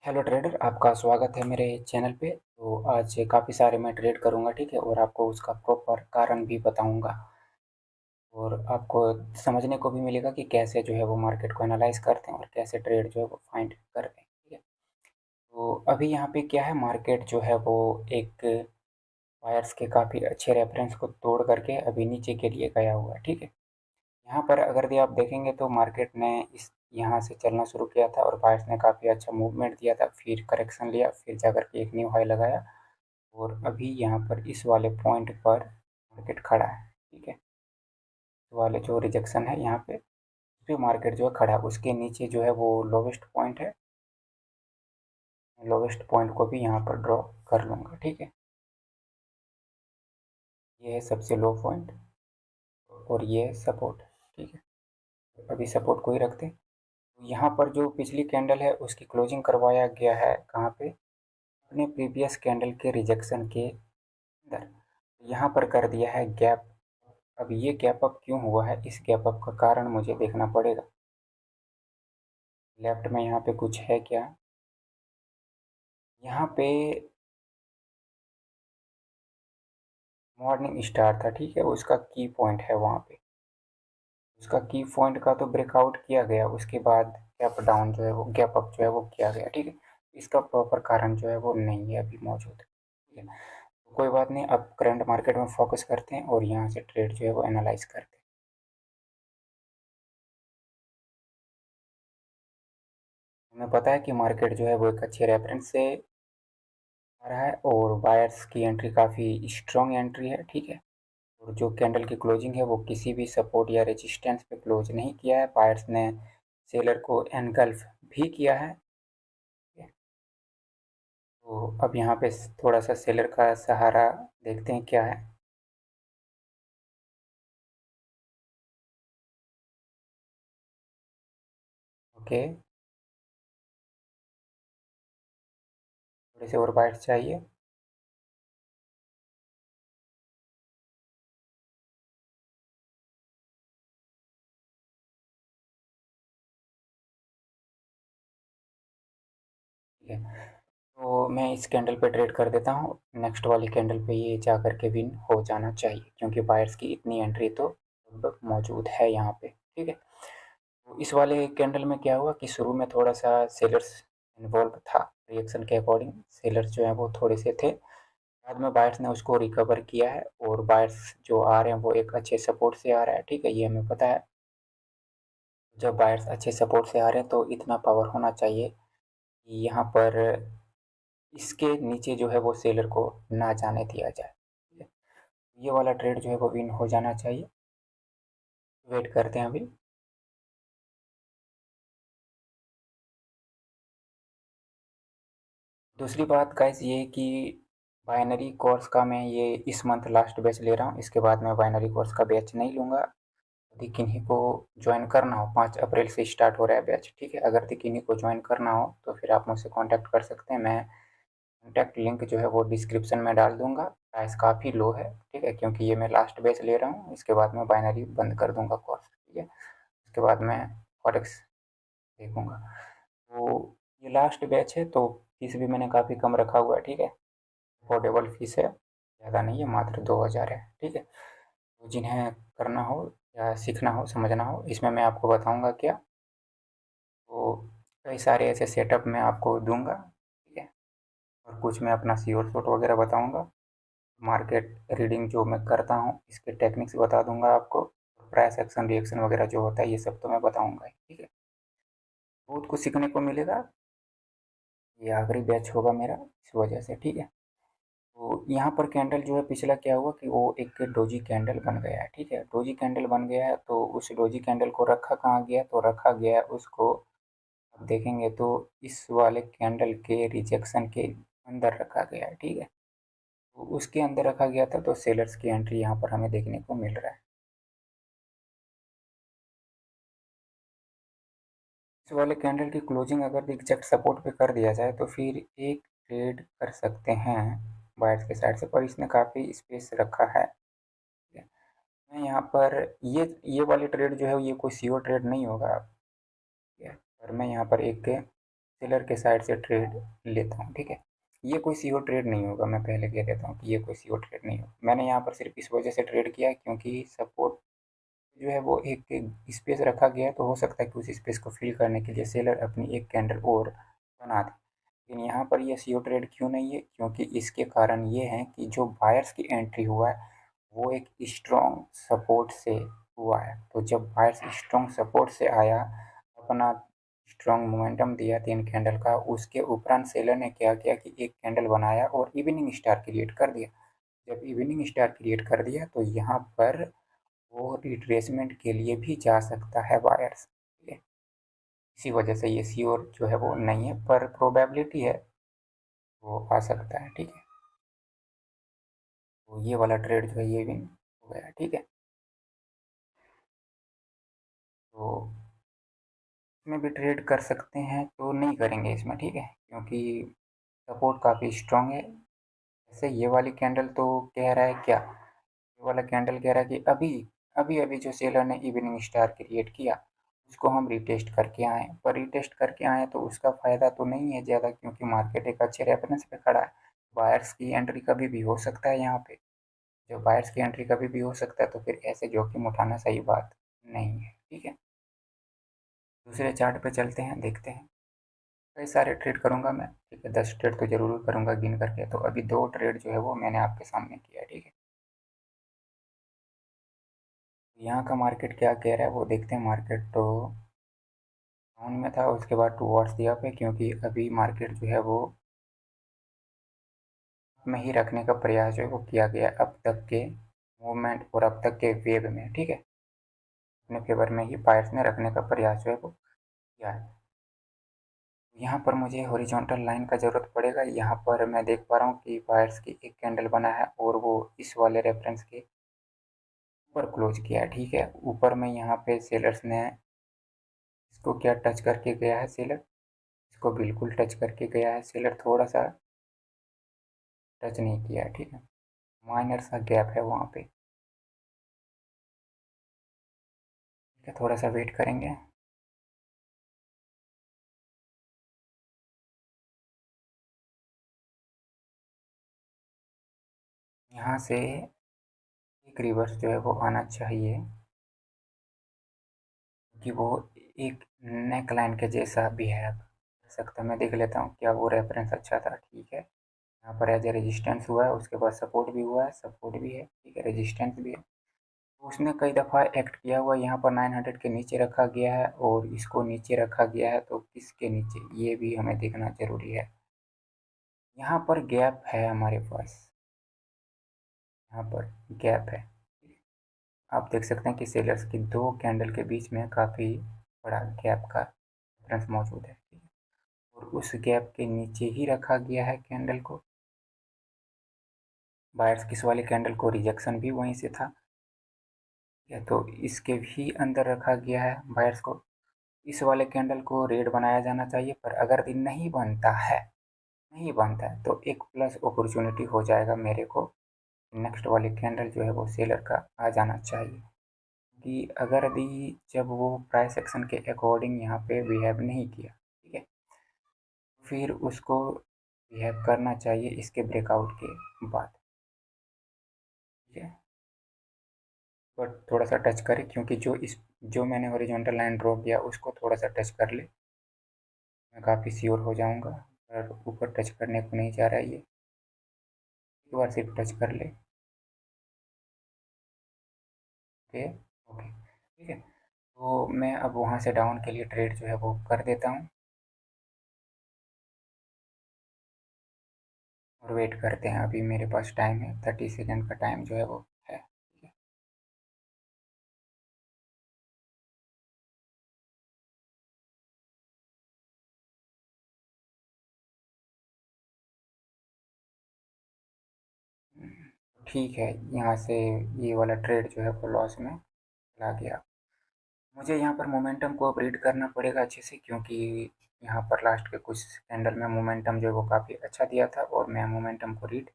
Hello trader, आपका स्वागत है मेरे चैनल पे। तो आज काफ़ी सारे मैं ट्रेड करूंगा, ठीक है, और आपको उसका प्रॉपर कारण भी बताऊंगा और आपको समझने को भी मिलेगा कि कैसे जो है वो मार्केट को एनालाइज करते हैं और कैसे ट्रेड जो है वो फाइंड करते हैं, ठीक है। तो अभी यहाँ पे क्या है, मार्केट जो है वो एक बायर्स के काफ़ी अच्छे रेफरेंस को तोड़ करके अभी नीचे के लिए गया हुआ है, ठीक है। यहाँ पर अगर भी आप देखेंगे तो मार्केट ने इस यहाँ से चलना शुरू किया था और बायर्स ने काफ़ी अच्छा मूवमेंट दिया था, फिर करेक्शन लिया, फिर जाकर के एक न्यू हाई लगाया और अभी यहाँ पर इस वाले पॉइंट पर मार्केट खड़ा है, ठीक है। इस वाले जो रिजेक्शन है यहाँ पे, उस पे मार्केट जो है खड़ा है, उसके नीचे जो है वो लोवेस्ट पॉइंट है। लोवेस्ट पॉइंट को भी यहाँ पर ड्रॉ कर लूँगा, ठीक है। ये है सबसे लो पॉइंट और ये है सपोर्ट, ठीक है। अभी सपोर्ट को ही रखते हैं। तो यहाँ पर जो पिछली कैंडल है उसकी क्लोजिंग करवाया गया है कहाँ पे, अपने प्रीवियस कैंडल के रिजेक्शन के अंदर। यहाँ पर कर दिया है गैप। अब ये गैप अप क्यों हुआ है, इस गैप अप का कारण मुझे देखना पड़ेगा। लेफ्ट में यहाँ पे कुछ है क्या, यहाँ पे मॉर्निंग स्टार था, ठीक है, उसका की पॉइंट है वहाँ पे। उसका की पॉइंट का तो ब्रेकआउट किया गया, उसके बाद गैप डाउन जो है वो गैप अप जो है वो किया गया, ठीक है। इसका प्रॉपर कारण जो है वो नहीं है अभी मौजूद, ठीक है। तो कोई बात नहीं, अब करंट मार्केट में फोकस करते हैं और यहाँ से ट्रेड जो है वो एनालाइज करते हैं। हमें पता है कि मार्केट जो है वो एक अच्छे रेफरेंस से आ रहा है और बायर्स की एंट्री काफ़ी स्ट्रॉन्ग एंट्री है, ठीक है। और जो कैंडल की क्लोजिंग है वो किसी भी सपोर्ट या रेजिस्टेंस पे क्लोज नहीं किया है, बायर्स ने सेलर को एनगल्फ भी किया है, ठीक है। तो अब यहाँ पे थोड़ा सा सेलर का सहारा देखते हैं क्या है। ओके, थोड़े से और बाइट्स चाहिए। ठीक है, तो मैं इस कैंडल पे ट्रेड कर देता हूँ। नेक्स्ट वाली कैंडल पे ये जा करके विन हो जाना चाहिए क्योंकि बायर्स की इतनी एंट्री तो लगभग मौजूद है यहाँ पे, ठीक है। तो इस वाले कैंडल में क्या हुआ कि शुरू में थोड़ा सा सेलर्स इन्वॉल्व था, रिएक्शन के अकॉर्डिंग सेलर्स जो हैं वो थोड़े से थे। बाद में बायर्स ने उसको रिकवर किया है और बायर्स जो आ रहे हैं वो एक अच्छे सपोर्ट से आ रहा है, ठीक है, ये हमें पता है। जब बायर्स अच्छे सपोर्ट से आ रहे हैं तो इतना पावर होना चाहिए कि यहाँ पर इसके नीचे जो है वो सेलर को ना जाने दिया जाए, ठीक है। ये वाला ट्रेड जो है वो विन हो जाना चाहिए। वेट करते हैं अभी। दूसरी बात गाइस ये कि बाइनरी कोर्स का मैं ये इस मंथ लास्ट बैच ले रहा हूँ, इसके बाद मैं बाइनरी कोर्स का बैच नहीं लूँगा। यदि किन्हीं को ज्वाइन करना हो, 5 अप्रैल से स्टार्ट हो रहा है बैच, ठीक है। अगर यदि किन्हीं को ज्वाइन करना हो तो फिर आप मुझसे कांटेक्ट कर सकते हैं। मैं कॉन्टैक्ट लिंक जो है वो डिस्क्रिप्शन में डाल दूंगा। प्राइस काफ़ी लो है, ठीक है, क्योंकि ये मैं लास्ट बैच ले रहा हूँ, इसके बाद मैं बाइनरी बंद कर दूंगा कोर्स, ठीक है। उसके बाद मैं फॉरेक्स देखूंगा। तो ये लास्ट बैच है तो फीस भी मैंने काफ़ी कम रखा हुआ है, ठीक है। अफोर्डेबल फीस है, ज़्यादा नहीं है, मात्र 2,000 है, ठीक है। तो जिन्हें करना हो या सीखना हो, समझना हो, इसमें मैं आपको बताऊंगा क्या। तो कई सारे ऐसे सेटअप मैं आपको दूंगा, ठीक है। और कुछ मैं अपना सी और शॉट वगैरह बताऊंगा। मार्केट रीडिंग जो मैं करता हूँ इसके टेक्निक्स बता दूंगा आपको। प्राइस एक्शन रिएक्शन वगैरह जो होता है ये सब तो मैं बताऊंगा ही, ठीक है। बहुत कुछ सीखने को मिलेगा। ये आखिरी बैच होगा मेरा इस वजह से, ठीक है। तो यहाँ पर कैंडल जो है पिछला क्या हुआ कि वो एक डोजी कैंडल बन गया है, ठीक है। डोजी कैंडल बन गया है तो उस डोजी कैंडल को रखा कहाँ गया, तो रखा गया उसको आप देखेंगे तो इस वाले कैंडल के रिजेक्शन के अंदर रखा गया है, ठीक है। तो उसके अंदर रखा गया था तो सेलर्स की एंट्री यहाँ पर हमें देखने को मिल रहा है। इस वाले कैंडल की क्लोजिंग अगर एग्जैक्ट सपोर्ट पे कर दिया जाए तो फिर एक ट्रेड कर सकते हैं बायर्स के साइड से, पर इसने काफ़ी स्पेस रखा है, ठीक है। मैं यहाँ पर ये वाली ट्रेड जो है ये कोई सीओ ट्रेड नहीं होगा, ठीक है। पर मैं यहाँ पर एक सेलर के साइड से ट्रेड लेता हूँ, ठीक है। ये कोई सीओ ट्रेड नहीं होगा, मैं पहले कह देता हूँ कि ये कोई सीओ ट्रेड नहीं होगा। मैंने यहाँ पर सिर्फ इस वजह से ट्रेड किया है क्योंकि सपोर्ट जो है वो एक स्पेस रखा गया है, तो हो सकता है कि उस स्पेस को फिल करने के लिए सेलर अपनी एक कैंडल और बना दे। लेकिन यहाँ पर ये सीओ ट्रेड क्यों नहीं है, क्योंकि इसके कारण ये है कि जो बायर्स की एंट्री हुआ है वो एक स्ट्रॉन्ग सपोर्ट से हुआ है। तो जब बायर्स स्ट्रॉन्ग सपोर्ट से आया, अपना स्ट्रॉन्ग मोमेंटम दिया 3 कैंडल का, उसके उपरांत सेलर ने क्या किया कि एक कैंडल बनाया और इवनिंग स्टार क्रिएट कर दिया। जब इवनिंग स्टार क्रिएट कर दिया तो यहाँ पर वो रिट्रेसमेंट के लिए भी जा सकता है बायर्स, ठीक है। इसी वजह से ये श्योर जो है वो नहीं है, पर प्रोबेबिलिटी है वो आ सकता है, ठीक है। तो ये वाला ट्रेड जो है ये विन हो गया, ठीक है। तो इसमें भी ट्रेड कर सकते हैं, तो नहीं करेंगे इसमें, ठीक है, क्योंकि सपोर्ट काफ़ी स्ट्रॉन्ग है। जैसे ये वाली कैंडल तो कह रहा है क्या, ये वाला कैंडल कह रहा है कि अभी अभी अभी जो सेलर ने इवनिंग स्टार क्रिएट किया उसको हम रिटेस्ट करके आए, पर रिटेस्ट करके आए तो उसका फ़ायदा तो नहीं है ज़्यादा, क्योंकि मार्केट एक अच्छे रेफरेंस पे खड़ा है। बायर्स की एंट्री कभी भी हो सकता है यहाँ पे, जब बायर्स की एंट्री कभी भी हो सकता है तो फिर ऐसे जोखिम उठाना सही बात नहीं है, ठीक है। दूसरे चार्ट पे चलते हैं, देखते हैं। कई सारे ट्रेड करूंगा मैं, ठीक है, 10 ट्रेड तो जरूर करूंगा गिन करके। तो अभी 2 ट्रेड जो है वो मैंने आपके सामने किया है, ठीक है। यहाँ का मार्केट क्या कह रहा है वो देखते हैं। मार्केट तो डाउन में था, उसके बाद टूवर्ड्स दी अप है, क्योंकि अभी मार्केट जो है वो में ही रखने का प्रयास जो है वो किया गया अब तक के मूवमेंट और अब तक के वेव में, ठीक है। अपने फेवर में ही बायर्स ने रखने का प्रयास जो है वो किया है। यहाँ पर मुझे हॉरिजॉन्टल लाइन का ज़रूरत पड़ेगा। यहाँ पर मैं देख पा रहा हूँ कि बायर्स की एक कैंडल बना है और वो इस वाले रेफरेंस के ऊपर क्लोज किया है, ठीक है। ऊपर में यहाँ पे सेलर्स ने इसको क्या टच करके गया है, सेलर इसको बिल्कुल टच करके गया है, सेलर थोड़ा सा टच नहीं किया है, ठीक है। माइनर सा गैप है वहाँ पे, ठीक है, थोड़ा सा वेट करेंगे। यहाँ से एक रिवर्स जो है वो आना चाहिए, कि वो एक नेक लाइन के जैसा बिहेव कर सकता है। मैं देख लेता हूँ क्या वो रेफरेंस अच्छा था, ठीक है। यहाँ पर एज ए रेजिस्टेंस हुआ है, उसके बाद सपोर्ट भी हुआ है, सपोर्ट भी है, ठीक है, रेजिस्टेंस भी है। तो उसने कई दफ़ा एक्ट किया हुआ, यहाँ पर 900 के नीचे रखा गया है और इसको नीचे रखा गया है, तो किसके नीचे ये भी हमें देखना ज़रूरी है। यहाँ पर गैप है हमारे पास, यहाँ पर गैप है। आप देख सकते हैं कि सेलर्स की 2 कैंडल के बीच में काफ़ी बड़ा गैप का डिफरेंस मौजूद है, ठीक है। और उस गैप के नीचे ही रखा गया है कैंडल को। बायर्स किस वाले कैंडल को रिजेक्शन भी वहीं से था, या तो इसके भी अंदर रखा गया है बायर्स को। इस वाले कैंडल को रेड बनाया जाना चाहिए, पर अगर दिन नहीं बनता है, नहीं बनता है, तो एक प्लस अपॉर्चुनिटी हो जाएगा मेरे को। नेक्स्ट वाले कैंडल जो है वो सेलर का आ जाना चाहिए, कि अगर यदि जब वो प्राइस एक्शन के अकॉर्डिंग यहाँ पे बिहेव नहीं किया, ठीक है, फिर उसको बिहेव करना चाहिए इसके ब्रेकआउट के बाद, ठीक है। बट थोड़ा सा टच करे, क्योंकि जो मैंने हॉरिजॉन्टल लाइन ड्रॉ किया उसको थोड़ा सा टच कर ले, मैं काफ़ी श्योर हो जाऊंगा। पर ऊपर टच करने को नहीं जा रहा है ये, एक बार सिर्फ टच कर ले, ओके ओके, ठीक है। तो मैं अब वहाँ से डाउन के लिए ट्रेड जो है वो कर देता हूँ और वेट करते हैं। अभी मेरे पास टाइम है, 30 सेकेंड का टाइम जो है वो है, ठीक है। ठीक है, यहाँ से ये वाला ट्रेड जो है वो लॉस में चला गया। मुझे यहाँ पर मोमेंटम को अपग्रेड करना पड़ेगा अच्छे से, क्योंकि यहाँ पर लास्ट के कुछ कैंडल में मोमेंटम जो है वो काफ़ी अच्छा दिया था और मैं मोमेंटम को रीड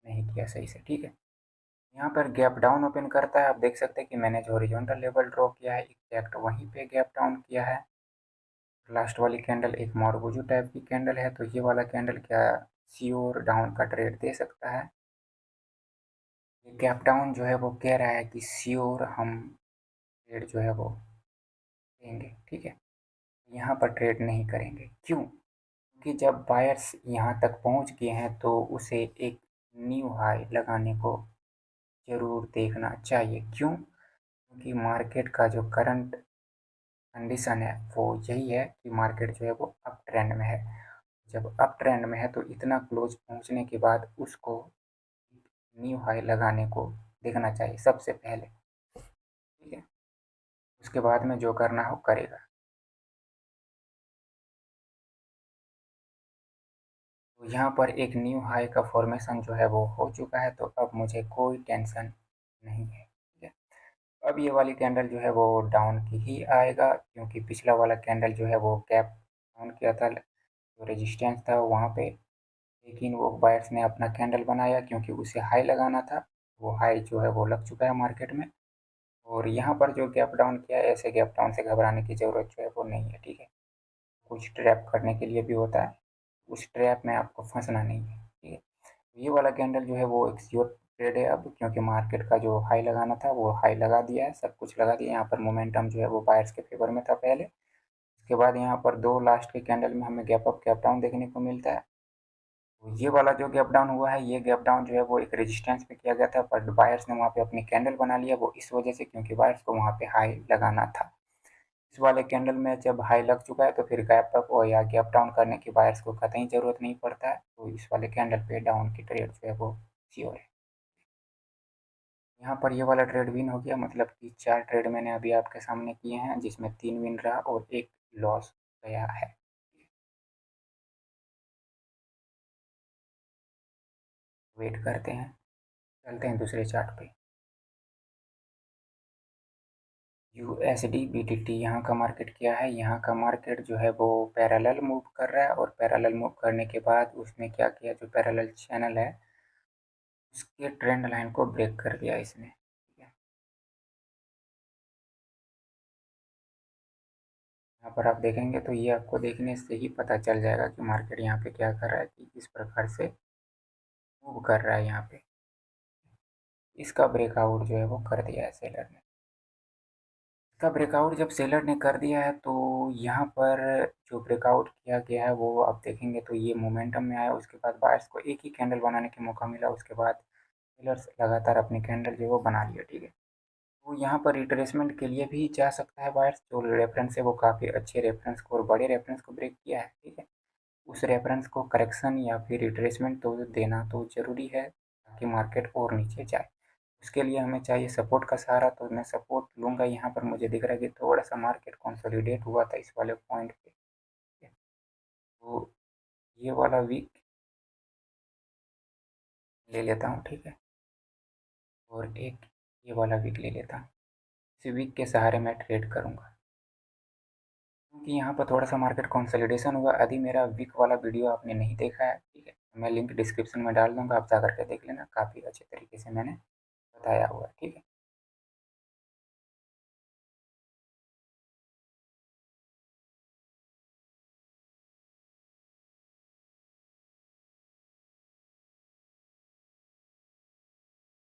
नहीं किया सही से, ठीक है। यहाँ पर गैप डाउन ओपन करता है, आप देख सकते हैं कि मैंने जो हॉरिजॉन्टल लेवल ड्रॉ किया है एग्जैक्ट वहीं पे गैप डाउन किया है। लास्ट वाली कैंडल एक मोरगुजू टाइप की कैंडल है, तो ये वाला कैंडल क्या श्योर डाउन का ट्रेड दे सकता है? ये गैप डाउन जो है वो कह रहा है कि श्योर हम ट्रेड जो है वो देंगे, ठीक है। यहाँ पर ट्रेड नहीं करेंगे, क्यों? क्योंकि जब बायर्स यहाँ तक पहुँच गए हैं तो उसे एक न्यू हाई लगाने को ज़रूर देखना चाहिए। क्यों? क्योंकि मार्केट का जो करंट कंडीशन है वो यही है कि मार्केट जो है वो अप ट्रेंड में है। जब अप ट्रेंड में है तो इतना क्लोज पहुंचने के बाद उसको न्यू हाई लगाने को देखना चाहिए सबसे पहले, ठीक है। उसके बाद में जो करना हो करेगा। तो यहाँ पर एक न्यू हाई का फॉर्मेशन जो है वो हो चुका है, तो अब मुझे कोई टेंशन नहीं है, ठीक है। अब ये वाली कैंडल जो है वो डाउन की ही आएगा, क्योंकि पिछला वाला कैंडल जो है वो गैप डाउन किया था, जो रेजिस्टेंस था वहाँ पे, लेकिन वो बायर्स ने अपना कैंडल बनाया क्योंकि उसे हाई लगाना था। वो हाई जो है वो लग चुका है मार्केट में, और यहाँ पर जो गैप डाउन किया है, ऐसे गैप डाउन से घबराने की ज़रूरत जो है वो नहीं है, ठीक है। कुछ ट्रैप करने के लिए भी होता है, उस ट्रैप में आपको फंसना नहीं है, ठीक है। ये वाला कैंडल जो है वो एक श्योर ट्रेड है अब, क्योंकि मार्केट का जो हाई लगाना था वो हाई लगा दिया है, सब कुछ लगा दिया। यहाँ पर मोमेंटम जो है वो बायर्स के फेवर में था पहले। उसके बाद यहाँ पर दो लास्ट के कैंडल में हमें गैप अप गैप डाउन देखने को मिलता है। तो ये वाला जो गैप डाउन हुआ है, ये गैप डाउन जो है वो एक रेजिस्टेंस पे किया गया था, पर बायर्स ने वहाँ पे अपनी कैंडल बना लिया, वो इस वजह से क्योंकि बायर्स को वहाँ पे हाई लगाना था। इस वाले कैंडल में जब हाई लग चुका है तो फिर गैप अप और या गैप डाउन करने की बायर्स को कतई ज़रूरत नहीं पड़ता है, तो इस वाले कैंडल पे डाउन की ट्रेड जो है वो श्योर है। यहाँ पर ये वाला ट्रेड विन हो गया, मतलब कि 4 ट्रेड मैंने अभी आपके सामने किए हैं, जिसमें 3 विन रहा और 1 लॉस गया है। वेट करते हैं, चलते हैं दूसरे चार्ट पे। यूएसडी बीटीटी यहाँ का मार्केट क्या है? यहाँ का मार्केट जो है वो पैरेलल मूव कर रहा है, और पैरेलल मूव करने के बाद उसने क्या किया, जो पैरेलल चैनल है उसके ट्रेंड लाइन को ब्रेक कर दिया इसने, ठीक है। यहाँ पर आप देखेंगे तो ये आपको देखने से ही पता चल जाएगा कि मार्केट यहाँ पे क्या कर रहा है, कि किस प्रकार से मूव कर रहा है। यहाँ पे इसका ब्रेकआउट जो है वो कर दिया है सेलर ने। इसका ब्रेकआउट जब सेलर ने कर दिया है तो यहाँ पर जो ब्रेकआउट किया गया है वो आप देखेंगे तो ये मोमेंटम में आया। उसके बाद बायर्स को एक ही कैंडल बनाने का मौका मिला, उसके बाद सेलर्स लगातार अपनी कैंडल जो है वो बना लिया, ठीक है। तो यहाँ पर रिट्रेसमेंट के लिए भी जा सकता है बायर्स, जो रेफरेंस है वो काफ़ी अच्छे रेफरेंस को और बड़े रेफरेंस को ब्रेक किया है, ठीक है। उस रेफरेंस को करेक्शन या फिर रिट्रेसमेंट तो देना तो ज़रूरी है, ताकि मार्केट और नीचे जाए। उसके लिए हमें चाहिए सपोर्ट का सहारा, तो मैं सपोर्ट लूँगा। यहाँ पर मुझे दिख रहा है कि थोड़ा सा मार्केट कंसोलिडेट हुआ था इस वाले पॉइंट पे, तो ये वाला वीक ले लेता हूँ, ठीक है। और एक ये वाला वीक ले लेता हूँ, इसी वीक के सहारे मैं ट्रेड करूँगा, क्योंकि यहाँ पर थोड़ा सा मार्केट कंसोलिडेशन हुआ। यदि मेरा वीक वाला वीडियो आपने नहीं देखा है, ठीक है, मैं लिंक डिस्क्रिप्शन में डाल दूँगा, आप जा करके देख लेना, काफ़ी अच्छे तरीके से मैंने बताया हुआ है, ठीक है।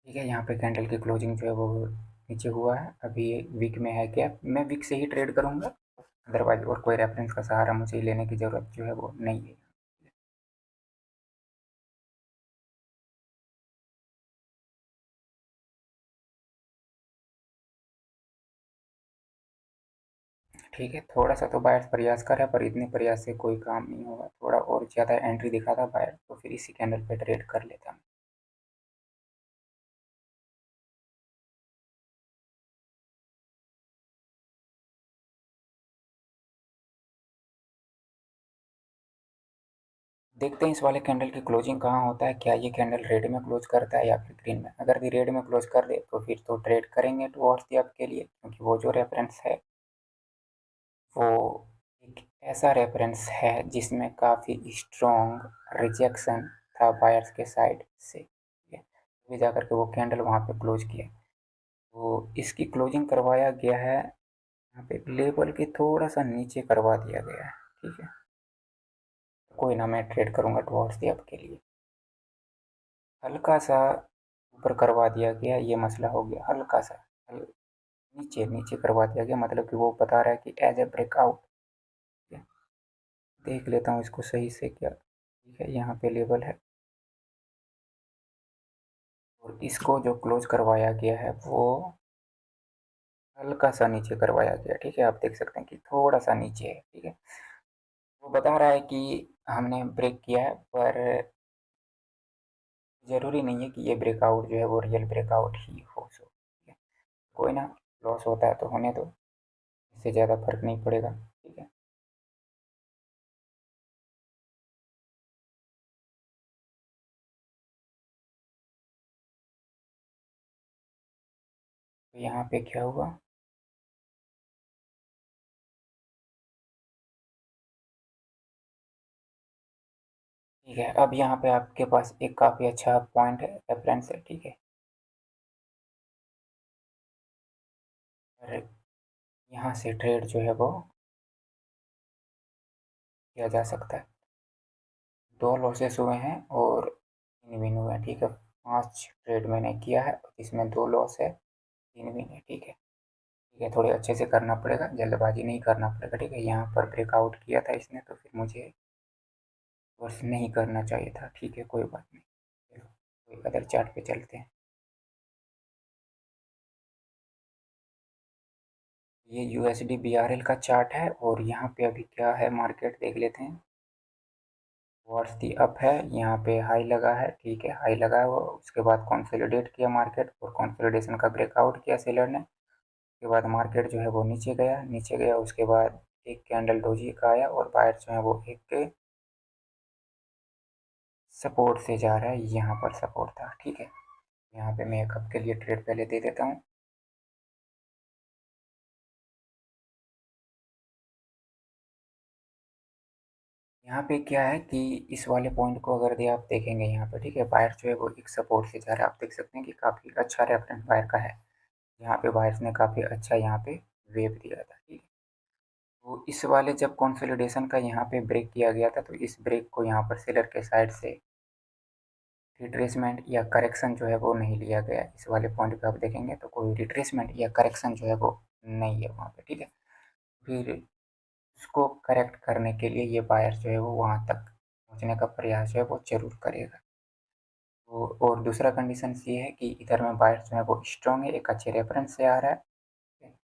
ठीक है, यहाँ पे कैंडल की क्लोजिंग जो है वो नीचे हुआ है, अभी वीक में है गैप, मैं वीक से ही ट्रेड करूँगा, अदरवाइज और कोई रेफरेंस का सहारा मुझे लेने की ज़रूरत जो है वो नहीं है। ठीक है, थोड़ा सा तो बायर्स प्रयास कर रहा है, पर इतने प्रयास से कोई काम नहीं होगा, थोड़ा और ज़्यादा एंट्री दिखा था बायर, तो फिर इसी कैंडल पे ट्रेड कर लेता हूँ। देखते हैं इस वाले कैंडल की क्लोजिंग कहाँ होता है, क्या ये कैंडल रेड में क्लोज करता है या फिर ग्रीन में। अगर ये रेड में क्लोज कर दे तो फिर तो ट्रेड करेंगे टुवर्ड्स दी अप के लिए, क्योंकि वो जो रेफरेंस है वो एक ऐसा रेफरेंस है जिसमें काफ़ी स्ट्रॉन्ग रिजेक्शन था बायर्स के साइड से, ठीक है। तभी जा करके वो कैंडल वहाँ पे क्लोज किया, तो इसकी क्लोजिंग करवाया गया है यहाँ पे लेवल के थोड़ा सा नीचे करवा दिया गया है, ठीक है। कोई ना, मैं ट्रेड करूँगा टुवर्ड्स दी अप के लिए। हल्का सा ऊपर करवा दिया गया, ये मसला हो गया। हल्का सा नीचे नीचे करवा दिया गया, मतलब कि वो बता रहा है कि एज ए ब्रेकआउट। देख लेता हूँ इसको सही से क्या, ठीक है। यहाँ पे लेवल है और इसको जो क्लोज करवाया गया है वो हल्का सा नीचे करवाया गया, ठीक है। आप देख सकते हैं कि थोड़ा सा नीचे है, ठीक है। वो बता रहा है कि हमने ब्रेक किया है, पर ज़रूरी नहीं है कि ये ब्रेकआउट जो है वो रियल ब्रेकआउट ही हो। सो ठीक है, कोई ना, लॉस होता है तो होने दो, इससे ज़्यादा फर्क नहीं पड़ेगा, ठीक है। तो यहाँ पे क्या हुआ, ठीक है। अब यहाँ पे आपके पास एक काफ़ी अच्छा पॉइंट है, रेफरेंस है, ठीक है। और यहाँ से ट्रेड जो है वो किया जा सकता है। 2 लॉसेस हुए हैं और 3 विन हुए हैं, ठीक है। 5 ट्रेड मैंने किया है, इसमें 2 लॉस है, 3 विन है, ठीक है। ठीक है, थोड़े अच्छे से करना पड़ेगा, जल्दबाजी नहीं करना पड़ेगा, ठीक है। यहाँ पर ब्रेकआउट किया था इसने, तो फिर मुझे वर्ष नहीं करना चाहिए था, ठीक है। कोई बात नहीं, चलो कोई अदर चार्ट पे चलते हैं। ये यूएसडी बीआरएल का चार्ट है और यहाँ पे अभी क्या है, मार्केट देख लेते हैं। टुवर्ड्स दी अप है, यहाँ पे हाई लगा है, ठीक है। हाई लगा है वो, उसके बाद कंसोलिडेट किया मार्केट और कंसोलिडेशन का ब्रेकआउट किया सेलर ने। उसके बाद मार्केट जो है वो नीचे गया, नीचे गया, उसके बाद एक कैंडल डोजी का आया और बायर जो है वो एक सपोर्ट से जा रहा है। यहाँ पर सपोर्ट था, ठीक है। यहाँ पे मैं एक हफ्ते के लिए ट्रेड पहले दे देता हूँ। यहाँ पे क्या है कि इस वाले पॉइंट को अगर दे आप देखेंगे यहाँ पे, ठीक है, बायर जो है वो एक सपोर्ट से जा रहा है। आप देख सकते हैं कि काफ़ी अच्छा रेफरेंस बायर का है। यहाँ पे बायर्स ने काफ़ी अच्छा यहाँ पे वेव दिया था, ठीक है। तो इस वाले जब कंसोलिडेशन का यहाँ पे ब्रेक किया गया था, तो इस ब्रेक को यहाँ पर सेलर के साइड से रिट्रेसमेंट या करेक्शन जो है वो नहीं लिया गया। इस वाले पॉइंट पे आप देखेंगे तो कोई रिट्रेसमेंट या करेक्शन जो है वो नहीं है वहाँ पे, ठीक है। फिर उसको करेक्ट करने के लिए ये बायर जो है वो वहाँ तक पहुँचने का प्रयास जो है वो ज़रूर करेगा। तो और दूसरा कंडीशन ये है कि इधर में बायर जो है वो स्ट्रॉन्ग है, एक अच्छे रेफरेंस से आ रहा है, ठीक है।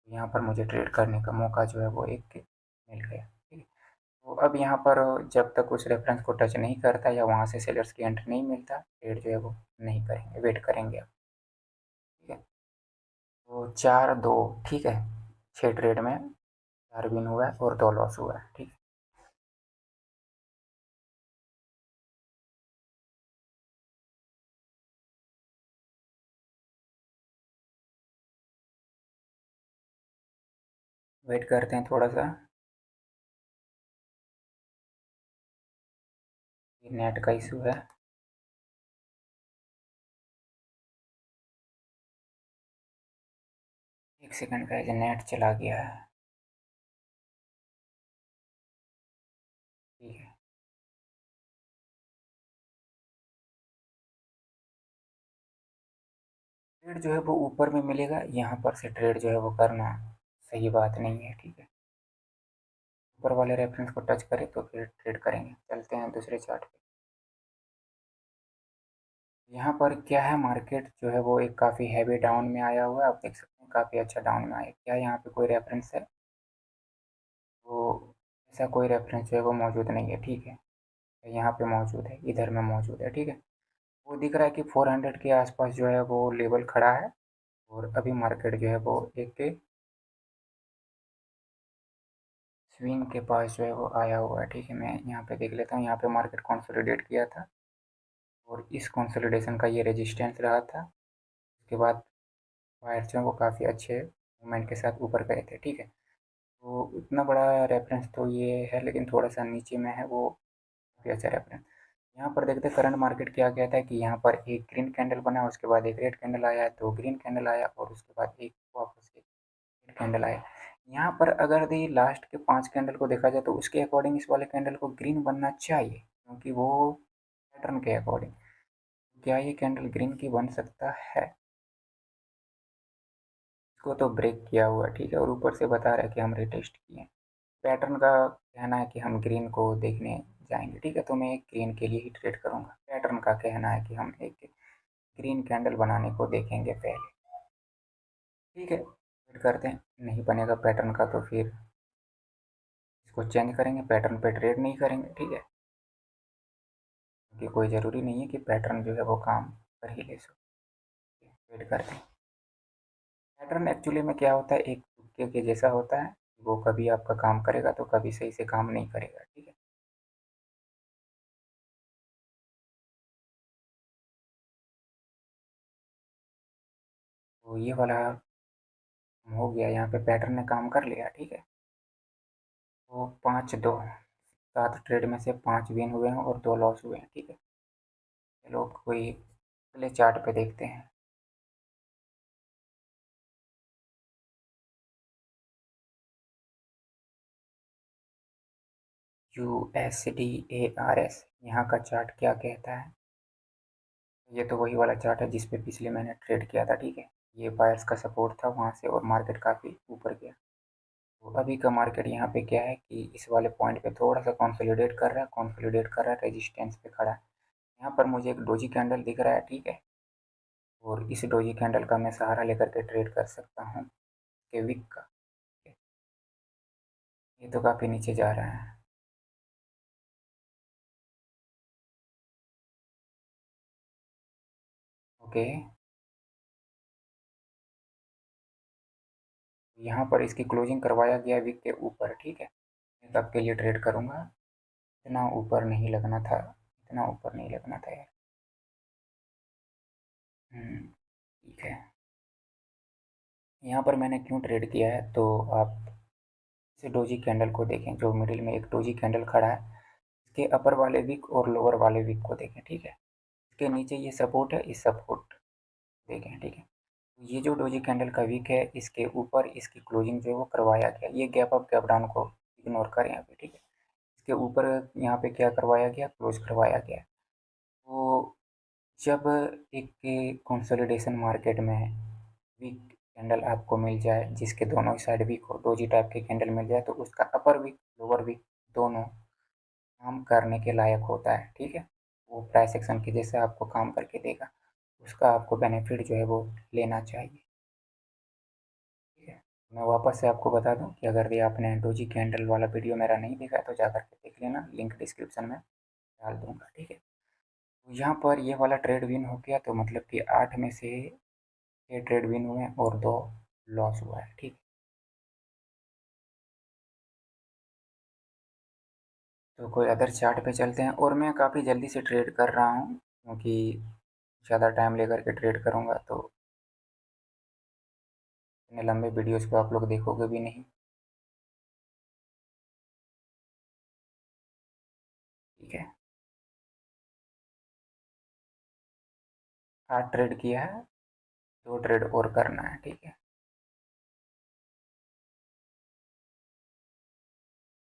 यहाँ पर मुझे ट्रेड करने का मौका जो है वो एक मिल गया, ठीक है। तो अब यहाँ पर जब तक उस रेफरेंस को टच नहीं करता या वहाँ से सेलर्स की एंट्री नहीं मिलता, ट्रेड जो है वो नहीं करेंगे, वेट करेंगे अब, ठीक है। तो 4-2, ठीक है। 6 ट्रेड में 4 विन हुआ है और 2 लॉस हुआ है, ठीक है। वेट करते हैं थोड़ा सा, नेट का इशू है। एक सेकंड का नेट चला गया है, ठीक है। ट्रेड जो है वो ऊपर में मिलेगा, यहाँ पर से ट्रेड जो है वो करना सही बात नहीं है, ठीक है। ऊपर वाले रेफरेंस को टच करें तो फिर ट्रेड करेंगे। चलते हैं दूसरे चार्ट पे। यहाँ पर क्या है, मार्केट जो है वो एक काफ़ी हैवी डाउन में आया हुआ है। आप देख सकते हैं काफ़ी अच्छा डाउन में आया। क्या यहाँ पे कोई रेफरेंस है? तो ऐसा कोई रेफरेंस जो है वो मौजूद नहीं है, ठीक है। यहाँ पे मौजूद है, इधर में मौजूद है, ठीक है। वो दिख रहा है कि 400 के आसपास जो है वो लेवल खड़ा है और अभी मार्केट जो है वो एक स्विंग के पास जो है वो आया हुआ है, ठीक है। मैं यहाँ पे देख लेता हूँ, यहाँ पे मार्केट कंसोलिडेट किया था और इस कंसोलिडेशन का ये रेजिस्टेंस रहा था। उसके बाद वायर जो है वो काफ़ी अच्छे मूवमेंट के साथ ऊपर गए थे, ठीक है। तो उतना बड़ा रेफरेंस तो ये है, लेकिन थोड़ा सा नीचे में है वो काफ़ी अच्छा रेफरेंस। यहाँ पर देखते हैं करंट मार्केट क्या कहता है कि यहाँ पर एक ग्रीन कैंडल बना, उसके बाद एक रेड कैंडल आया, 2 ग्रीन कैंडल आया और उसके बाद एक वापस एक रेड कैंडल आया। यहाँ पर अगर दी लास्ट के 5 कैंडल को देखा जाए तो उसके अकॉर्डिंग इस वाले कैंडल को ग्रीन बनना चाहिए, क्योंकि वो पैटर्न के अकॉर्डिंग। क्या ये कैंडल ग्रीन की बन सकता है? इसको तो ब्रेक किया हुआ है, ठीक है, और ऊपर से बता रहा है कि हम रिटेस्ट किए हैं। पैटर्न का कहना है कि हम ग्रीन को देखने जाएंगे, ठीक है, तो मैं एक ग्रीन के लिए ही ट्रेड करूंगा। पैटर्न का कहना है कि हम एक ग्रीन कैंडल बनाने को देखेंगे पहले, ठीक है, वेट करते हैं। नहीं बनेगा पैटर्न का तो फिर इसको चेंज करेंगे, पैटर्न पे ट्रेड नहीं करेंगे, ठीक है, क्योंकि कोई ज़रूरी नहीं है कि पैटर्न जो है वो काम कर ही ले। सो वेट करते हैं। पैटर्न एक्चुअली में क्या होता है, एक तुक्के के जैसा होता है। वो कभी आपका काम करेगा तो कभी सही से काम नहीं करेगा, ठीक है। तो ये वाला हो गया, यहाँ पे पैटर्न ने काम कर लिया, ठीक है। तो 5-2, 7 ट्रेड में से 5 विन हुए हैं और 2 लॉस हुए हैं, ठीक है। चलो कोई अगले चार्ट पे देखते हैं। USD/ARS, यहाँ का चार्ट क्या कहता है? ये तो वही वाला चार्ट है जिस पे पिछले मैंने ट्रेड किया था, ठीक है। ये बायर्स का सपोर्ट था वहाँ से, और मार्केट काफ़ी ऊपर गया। तो अभी का मार्केट यहाँ पे क्या है कि इस वाले पॉइंट पे थोड़ा सा कॉन्सोलिडेट कर रहा है, रेजिस्टेंस पे खड़ा है। यहाँ पर मुझे एक डोजी कैंडल दिख रहा है, ठीक है, और इस डोजी कैंडल का मैं सहारा लेकर के ट्रेड कर सकता हूँ के विक का। ये तो काफ़ी नीचे जा रहा है। ओके, यहाँ पर इसकी क्लोजिंग करवाया गया विक के ऊपर, ठीक है। मैं कब के लिए ट्रेड करूँगा? इतना ऊपर नहीं लगना था, इतना ऊपर नहीं लगना था यार। ठीक है। यहाँ पर मैंने क्यों ट्रेड किया है, तो आप इस डोजी कैंडल को देखें, जो मिडिल में एक डोजी कैंडल खड़ा है, इसके अपर वाले विक और लोअर वाले विक को देखें, ठीक है। इसके नीचे ये सपोर्ट है, इस सपोर्ट देखें, ठीक है। ये जो डोजी कैंडल का विक है, इसके ऊपर इसकी क्लोजिंग जो है वो करवाया गया। ये गैप अप गैप डाउन को इग्नोर करें यहाँ पे, ठीक है। इसके ऊपर यहाँ पे क्या करवाया गया, क्लोज करवाया गया। तो जब एक कंसोलिडेशन मार्केट में वीक कैंडल आपको मिल जाए, जिसके दोनों ही साइड वीक हो, डोजी टाइप के कैंडल मिल जाए, तो उसका अपर वीक लोअर वीक दोनों काम करने के लायक होता है, ठीक है। वो प्राइस एक्शन के जैसे आपको काम करके देगा, उसका आपको बेनिफिट जो है वो लेना चाहिए, ठीक है। मैं वापस से आपको बता दूं कि अगर ये आपने डोजी कैंडल वाला वीडियो मेरा नहीं देखा है तो जा करके देख लेना, लिंक डिस्क्रिप्शन में डाल दूंगा, ठीक है। तो यहाँ पर ये वाला ट्रेड विन हो गया, तो मतलब कि 8 में से 6 ट्रेड विन हुए और 2 लॉस हुआ है, ठीक। तो कोई अदर चार्ट पे चलते हैं, और मैं काफ़ी जल्दी से ट्रेड कर रहा हूँ, क्योंकि ज़्यादा टाइम लेकर के ट्रेड करूँगा तो इतने लंबे वीडियोस को आप लोग देखोगे भी नहीं, ठीक है। 8 ट्रेड किया है, 2 ट्रेड और करना है, ठीक है।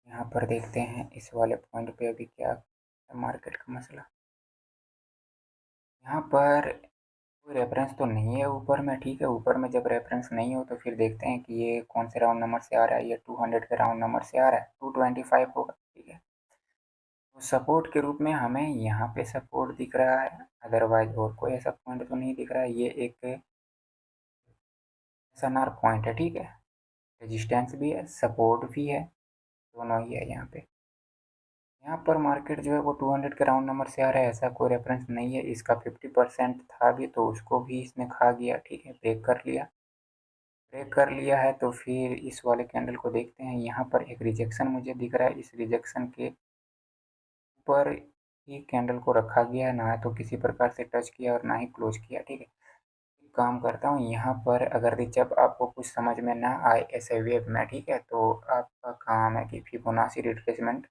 यहाँ पर देखते हैं इस वाले पॉइंट पे अभी क्या है मार्केट का मसला। यहाँ पर कोई रेफरेंस तो नहीं है ऊपर में, ठीक है। ऊपर में जब रेफरेंस नहीं हो तो फिर देखते हैं कि ये कौन से राउंड नंबर से आ रहा है। ये 200 के राउंड नंबर से आ रहा है, 225 होगा, ठीक है। तो सपोर्ट के रूप में हमें यहाँ पे सपोर्ट दिख रहा है, अदरवाइज और कोई ऐसा पॉइंट तो नहीं दिख रहा है। ये एक SNR पॉइंट है, ठीक है, रेजिस्टेंस भी है, सपोर्ट भी है, दोनों ही है यहाँ पे। यहाँ पर मार्केट जो है वो 200 के राउंड नंबर से आ रहा है, ऐसा कोई रेफरेंस नहीं है। इसका 50% था भी, तो उसको भी इसने खा गया, ठीक है, ब्रेक कर लिया। ब्रेक कर लिया है तो फिर इस वाले कैंडल को देखते हैं। यहाँ पर एक रिजेक्शन मुझे दिख रहा है, इस रिजेक्शन के ऊपर ही कैंडल को रखा गया है, ना तो किसी प्रकार से टच किया और ना ही क्लोज किया, ठीक है। काम करता हूँ यहाँ पर, अगर जब आपको कुछ समझ में ना आए ऐसे वेव में, ठीक है, तो आपका काम है कि फिबोनाची रिट्रेसमेंट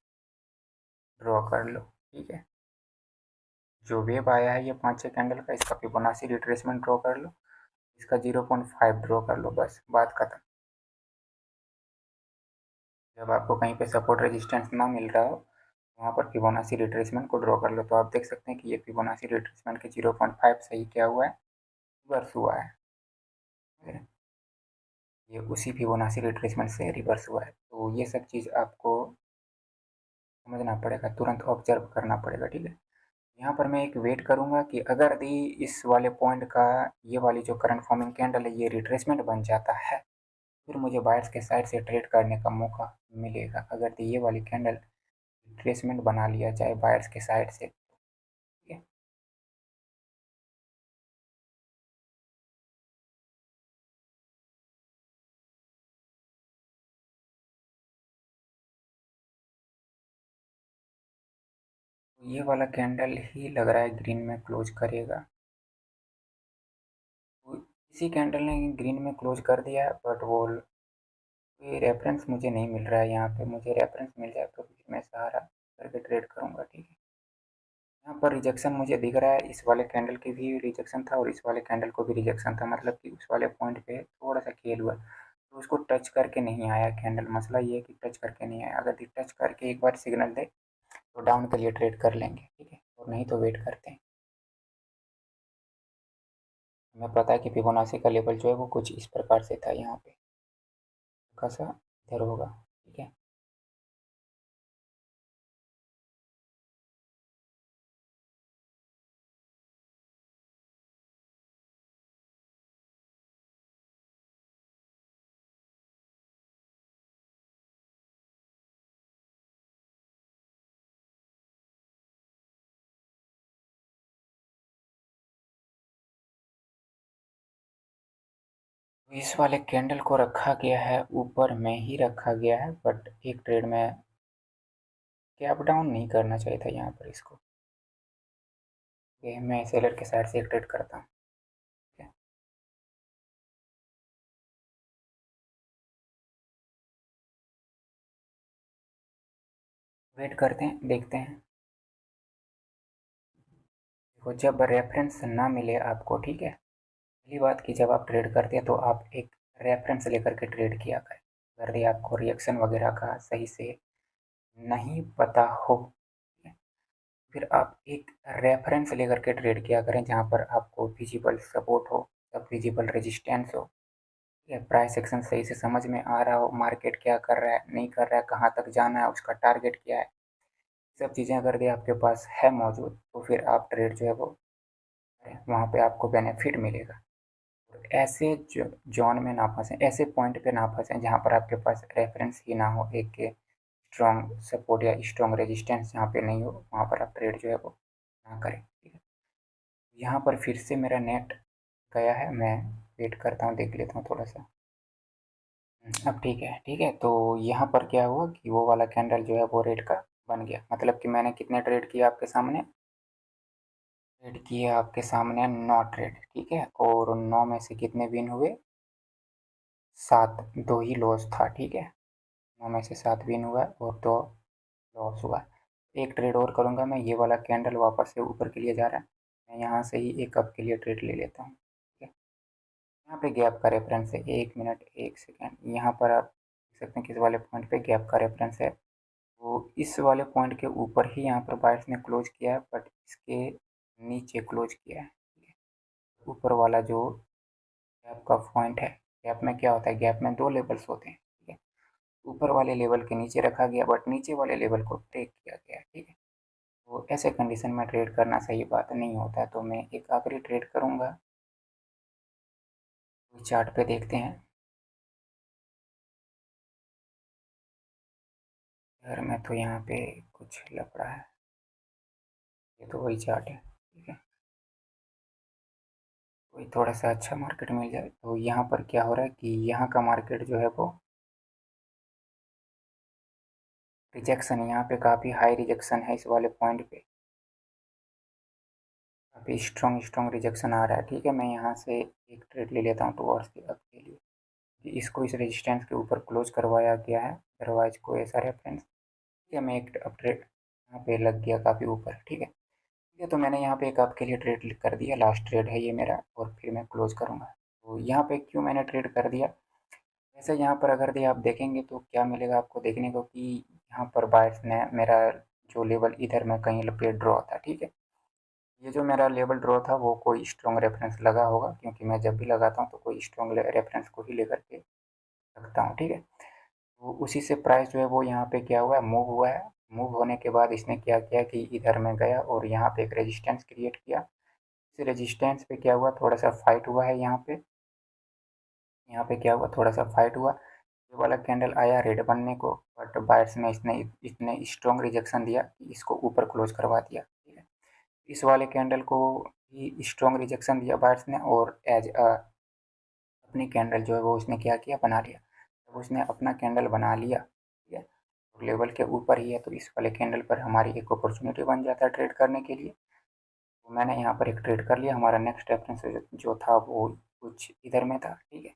ड्रॉ कर लो, ठीक है। जो वेव आया है ये 5-6 कैंडल का, इसका फिबोनाची रिट्रेसमेंट ड्रॉ कर लो, इसका 0.5 ड्रॉ कर लो, बस बात खत्म। जब आपको कहीं पे सपोर्ट रेजिस्टेंस ना मिल रहा हो, वहाँ पर फिबोनाची रिट्रेसमेंट को ड्रॉ कर लो। तो आप देख सकते हैं कि ये फिबोनाची रिट्रेसमेंट के 0.5 से ही क्या हुआ है, रिवर्स हुआ है। ये उसी फिबोनाची रिट्रेसमेंट से रिवर्स हुआ है। तो ये सब चीज़ आपको समझना पड़ेगा, तुरंत ऑब्जर्व करना पड़ेगा, ठीक है। यहाँ पर मैं एक वेट करूँगा कि अगर यदि इस वाले पॉइंट का ये वाली जो करंट फॉर्मिंग कैंडल है ये रिट्रेसमेंट बन जाता है, फिर मुझे बायर्स के साइड से ट्रेड करने का मौका मिलेगा। अगर तो ये वाली कैंडल रिट्रेसमेंट बना लिया जाए बायर्स के साइड से, ठीक है। तो ये वाला कैंडल ही लग रहा है ग्रीन में क्लोज करेगा। तो इसी कैंडल ने ग्रीन में क्लोज कर दिया है, बट वो ये रेफरेंस मुझे नहीं मिल रहा है। यहाँ पे मुझे रेफरेंस मिल जाए तो फिर मैं सहारा करके ट्रेड करूँगा, ठीक है। यहाँ पर रिजेक्शन मुझे दिख रहा है, इस वाले कैंडल की भी रिजेक्शन था और इस वाले कैंडल को भी रिजेक्शन था, मतलब कि उस वाले पॉइंट पे थोड़ा सा खेल हुआ, तो उसको टच करके नहीं आया कैंडल। मसला ये है कि टच करके नहीं आया। अगर टच करके एक बार सिग्नल दे तो डाउन के लिए ट्रेड कर लेंगे, ठीक है, और नहीं तो वेट करते हैं। हमें पता है कि फिबोनाची का लेवल जो है वो कुछ इस प्रकार से था, यहाँ पे खासा इधर होगा, ठीक है। तो इस वाले कैंडल को रखा गया है ऊपर में ही रखा गया है, बट एक ट्रेड में गैप डाउन नहीं करना चाहिए था यहाँ पर इसको। ये मैं सेलर के साइड से एक ट्रेड करता हूँ, ठीक है। वेट करते हैं, देखते हैं। देखो, जब रेफरेंस ना मिले आपको, ठीक है, पहली बात कि जब आप ट्रेड करते हैं तो आप एक रेफरेंस लेकर के ट्रेड किया करें। अगर ये आपको रिएक्शन वगैरह का सही से नहीं पता हो, ठीक है, फिर आप एक रेफरेंस लेकर के ट्रेड किया करें जहाँ पर आपको विजिबल सपोर्ट हो, सब विजिबल रेजिस्टेंस हो, ठीक है, प्राइस एक्शन सही से समझ में आ रहा हो, मार्केट क्या कर रहा है, नहीं कर रहा है, कहाँ तक जाना है, उसका टारगेट क्या है, सब चीज़ें अगर ये आपके पास है मौजूद, तो फिर आप ट्रेड जो है वो करें, वहाँ पे आपको बेनिफिट मिलेगा। ऐसे जोन में ना फंसें, ऐसे पॉइंट पे ना फंसें जहाँ पर आपके पास रेफरेंस ही ना हो, एक स्ट्रॉन्ग सपोर्ट या स्ट्रॉन्ग रेजिस्टेंस जहाँ पे नहीं हो, वहाँ पर आप ट्रेड जो है वो ना करें, ठीक है। यहाँ पर फिर से मेरा नेट गया है, मैं वेट करता हूँ, देख लेता हूँ थोड़ा सा। अब ठीक है, ठीक है। तो यहाँ पर क्या हुआ कि वो वाला कैंडल जो है वो रेड का बन गया, मतलब कि मैंने कितने ट्रेड किए आपके सामने, ट्रेड किए आपके सामने 9 ट्रेड, ठीक है, और 9 में से कितने विन हुए, 7, 2 ही लॉस था, ठीक है। 9 में से 7 विन हुआ और 2 लॉस हुआ। एक ट्रेड और करूँगा मैं, ये वाला कैंडल वापस से ऊपर के लिए जा रहा है, मैं यहाँ से ही एक कप के लिए ट्रेड ले लेता हूँ, ठीक है। यहाँ पे गैप का रेफरेंस है 1 मिनट 1 सेकेंड, यहाँ पर आप देख सकते हैं किस वाले पॉइंट पे गैप का रेफरेंस है। तो इस वाले पॉइंट के ऊपर ही यहाँ पर बायर्स ने क्लोज किया है, बट इसके नीचे क्लोज किया है, ठीक है। ऊपर वाला जो गैप का पॉइंट है, गैप में क्या होता है, गैप में 2 लेवल्स होते हैं, ठीक है। ऊपर वाले लेवल के नीचे रखा गया, बट नीचे वाले लेवल को ब्रेक किया गया, ठीक है। तो ऐसे कंडीशन में ट्रेड करना सही बात नहीं होता है। तो मैं एक आखिरी ट्रेड करूँगा, चार्ट पे देखते हैं। घर में तो यहाँ पे कुछ लफड़ा है, ये तो वही चार्ट है, ठीक है। कोई थोड़ा सा अच्छा मार्केट मिल जाए। तो यहाँ पर क्या हो रहा है कि यहाँ का मार्केट जो है वो रिजेक्शन, यहाँ पे काफ़ी हाई रिजेक्शन है इस वाले पॉइंट पे, काफ़ी स्ट्रॉन्ग रिजेक्शन आ रहा है, ठीक है। मैं यहाँ से एक ट्रेड ले लेता हूँ टुवर्ड्स के अप के लिए, कि इसको इस रेजिस्टेंस के ऊपर क्लोज करवाया गया है, अदरवाइज कोई ऐसा रेफरेंस, ठीक है। मैं एक अप ट्रेड यहाँ पे लग गया काफ़ी ऊपर, ठीक है, ठीक है। तो मैंने यहाँ पे एक आपके लिए ट्रेड कर दिया, लास्ट ट्रेड है ये मेरा, और फिर मैं क्लोज करूँगा। तो यहाँ पे क्यों मैंने ट्रेड कर दिया, वैसे यहाँ पर अगर भी आप देखेंगे तो क्या मिलेगा आपको देखने को कि यहाँ पर बायर्स ने मेरा जो लेवल इधर में कहीं पे ड्रॉ था, ठीक है। ये जो मेरा लेवल ड्रॉ था वो कोई स्ट्रॉन्ग रेफरेंस लगा होगा, क्योंकि मैं जब भी लगाता हूँ तो कोई स्ट्रॉन्ग रेफरेंस को ही लेकर के रखता हूँ, ठीक है। तो उसी से प्राइस जो है वो यहाँ पे क्या हुआ है, मूव हुआ है। मूव होने के बाद इसने क्या किया कि इधर में गया और यहाँ पे एक रेजिस्टेंस क्रिएट किया। इस रेजिस्टेंस पे क्या हुआ, थोड़ा सा फाइट हुआ है यहाँ पे। यहाँ पे क्या हुआ, थोड़ा सा फाइट हुआ। ये वाला कैंडल आया रेड बनने को, बट बायर्स में इसने इतने स्ट्रॉन्ग रिजेक्शन दिया कि इसको ऊपर क्लोज करवा दिया, ठीक है। इस वाले कैंडल को भी स्ट्रॉन्ग रिजेक्शन दिया बायर्स ने, और एज अ अपनी कैंडल जो है वो उसने क्या किया, बना लिया। जब उसने अपना कैंडल बना लिया, ठीक है, तो लेवल के ऊपर ही है, तो इस वाले कैंडल पर हमारी एक अपॉर्चुनिटी बन जाता है ट्रेड करने के लिए। तो मैंने यहाँ पर एक ट्रेड कर लिया। हमारा नेक्स्ट रेफरेंस जो था वो कुछ इधर में था, ठीक है।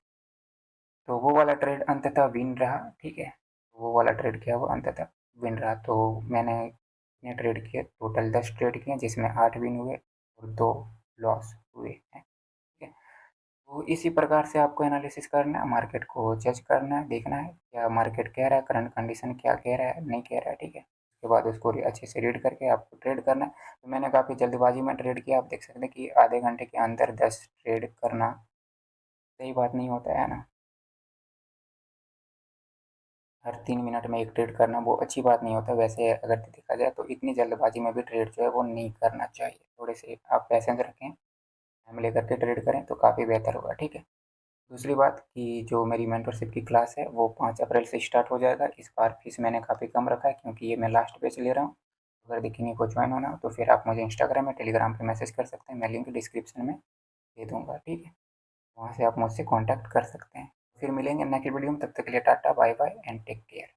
तो वो वाला ट्रेड अंततः विन रहा, ठीक है। वो वाला ट्रेड किया वो अंततः विन रहा। तो मैंने कितने ट्रेड किए, टोटल 10 ट्रेड किए, जिसमें 8 विन हुए और 2 लॉस हुए हैं, ठीक है। तो इसी प्रकार से आपको एनालिसिस करना है, मार्केट को जज करना है, देखना है क्या मार्केट कह रहा है, करंट कंडीशन क्या कह रहा है, नहीं कह रहा है, ठीक है। उसके बाद उसको अच्छे से रीड करके आपको ट्रेड करना है। तो मैंने काफ़ी जल्दबाजी में ट्रेड किया। आप देख सकते हैं कि आधे घंटे के अंदर 10 ट्रेड करना सही बात नहीं होता है ना। हर 3 मिनट में एक ट्रेड करना वो अच्छी बात नहीं होता। वैसे अगर देखा जाए तो इतनी जल्दबाजी में भी ट्रेड जो है वो नहीं करना चाहिए। थोड़े से आप पैसेंस रखें, टाइम लेकर के ट्रेड करें तो काफ़ी बेहतर होगा, ठीक है। दूसरी बात कि जो मेरी मेंटरशिप की क्लास है वो 5 अप्रैल से स्टार्ट हो जाएगा। इस बार फीस मैंने काफ़ी कम रखा है, क्योंकि ये मैं लास्ट बैच ले रहा हूँ। अगर किन्हीं को ज्वाइन होना हो तो फिर आप मुझे इंस्टाग्राम या टेलीग्राम पे मैसेज कर सकते हैं, मैं लिंक डिस्क्रिप्शन में दे दूँगा, ठीक है। वहाँ से आप मुझसे कॉन्टैक्ट कर सकते हैं। फिर मिलेंगे नेक्स्ट वीडियो में, तब तक के लिए tata bye bye and take care.